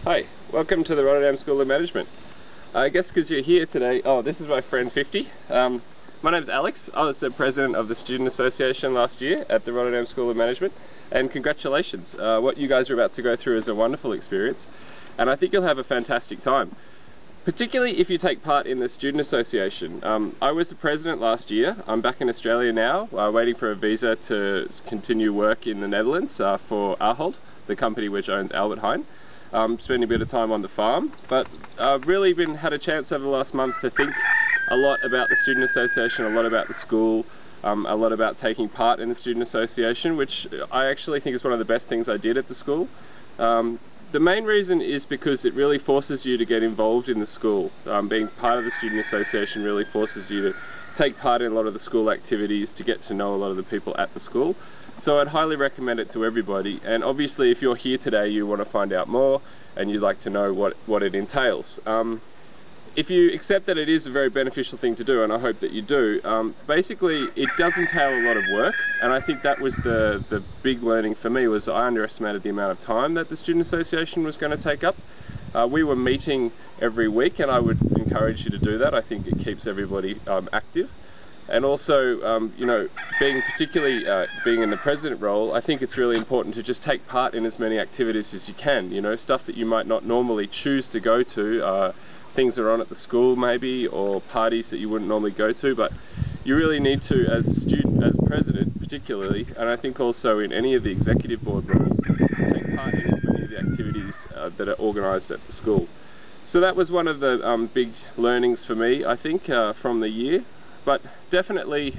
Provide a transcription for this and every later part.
Hi, welcome to the Rotterdam School of Management. I guess because you're here today, this is my friend 50. My name's Alex. I was the president of the Student Association last year at the Rotterdam School of Management, and congratulations. What you guys are about to go through is a wonderful experience, and I think you'll have a fantastic time. Particularly if you take part in the Student Association. I was the president last year. I'm back in Australia now, waiting for a visa to continue work in the Netherlands for Ahold, the company which owns Albert Heijn. Spending a bit of time on the farm, but I've really had a chance over the last month to think a lot about the Student Association, a lot about the school, a lot about taking part in the Student Association, which I actually think is one of the best things I did at the school. The main reason is because it really forces you to get involved in the school. Being part of the Student Association really forces you to take part in a lot of the school activities, to get to know a lot of the people at the school. So I'd highly recommend it to everybody, and obviously if you're here today you want to find out more and you'd like to know what it entails. If you accept that it is a very beneficial thing to do, and I hope that you do, basically it does entail a lot of work, and I think that was the big learning for me, was I underestimated the amount of time that the Student Association was going to take up. We were meeting every week, and I would encourage you to do that. I think it keeps everybody active. And also, you know, being in the president role, I think it's really important to just take part in as many activities as you can. You know, stuff that you might not normally choose to go to, things that are on at the school maybe, or parties that you wouldn't normally go to, but you really need to, as a student, as president particularly, and I think also in any of the executive board roles, take part in as many of the activities that are organised at the school. So that was one of the big learnings for me, I think, from the year. But definitely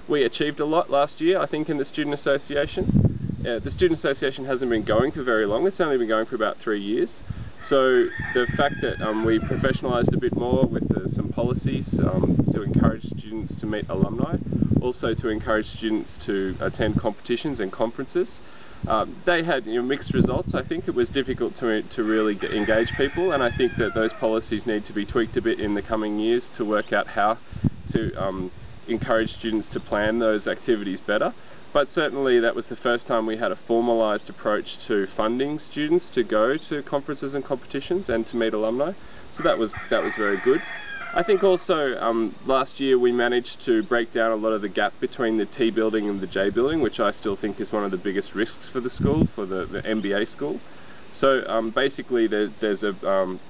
we achieved a lot last year, I think, in the Student Association. The Student Association hasn't been going for very long, it's only been going for about 3 years. So the fact that we professionalised a bit more with some policies to encourage students to meet alumni, also to encourage students to attend competitions and conferences. They had mixed results. I think it was difficult to really engage people, and I think that those policies need to be tweaked a bit in the coming years to work out how to encourage students to plan those activities better. But certainly that was the first time we had a formalised approach to funding students to go to conferences and competitions and to meet alumni. So that was very good. I think also last year we managed to break down a lot of the gap between the T building and the J building, which I still think is one of the biggest risks for the school, for the MBA school. So basically the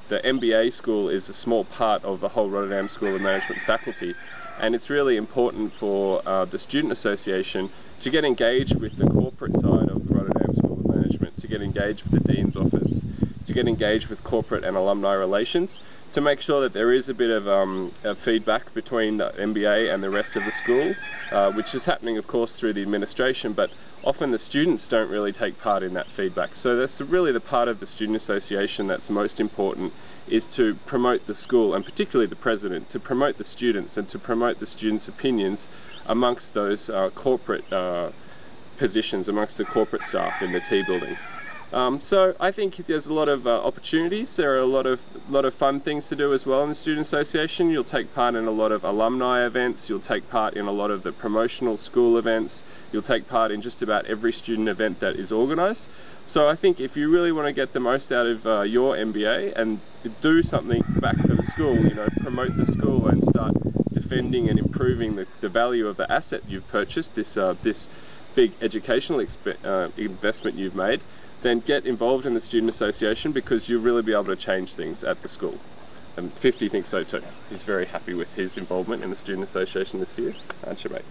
MBA school is a small part of the whole Rotterdam School of Management faculty, and it's really important for the Student Association to get engaged with the corporate side of the Rotterdam School of Management, to get engaged with the Dean's office, to get engaged with corporate and alumni relations, to make sure that there is a bit of feedback between the MBA and the rest of the school, which is happening of course through the administration, but often the students don't really take part in that feedback. So that's really the part of the Student Association that's most important, is to promote the school, and particularly the president, to promote the students and to promote the students' opinions amongst those corporate positions, amongst the corporate staff in the T building. So I think there's a lot of opportunities. There are a lot of fun things to do as well in the Student Association. You'll take part in a lot of alumni events, you'll take part in a lot of the promotional school events, you'll take part in just about every student event that is organised. So I think if you really want to get the most out of your MBA and do something back for the school, you know, promote the school and start defending and improving the value of the asset you've purchased, this big educational investment you've made, then get involved in the Student Association, because you'll really be able to change things at the school. And 50 thinks so too. He's very happy with his involvement in the Student Association this year, aren't you, mate?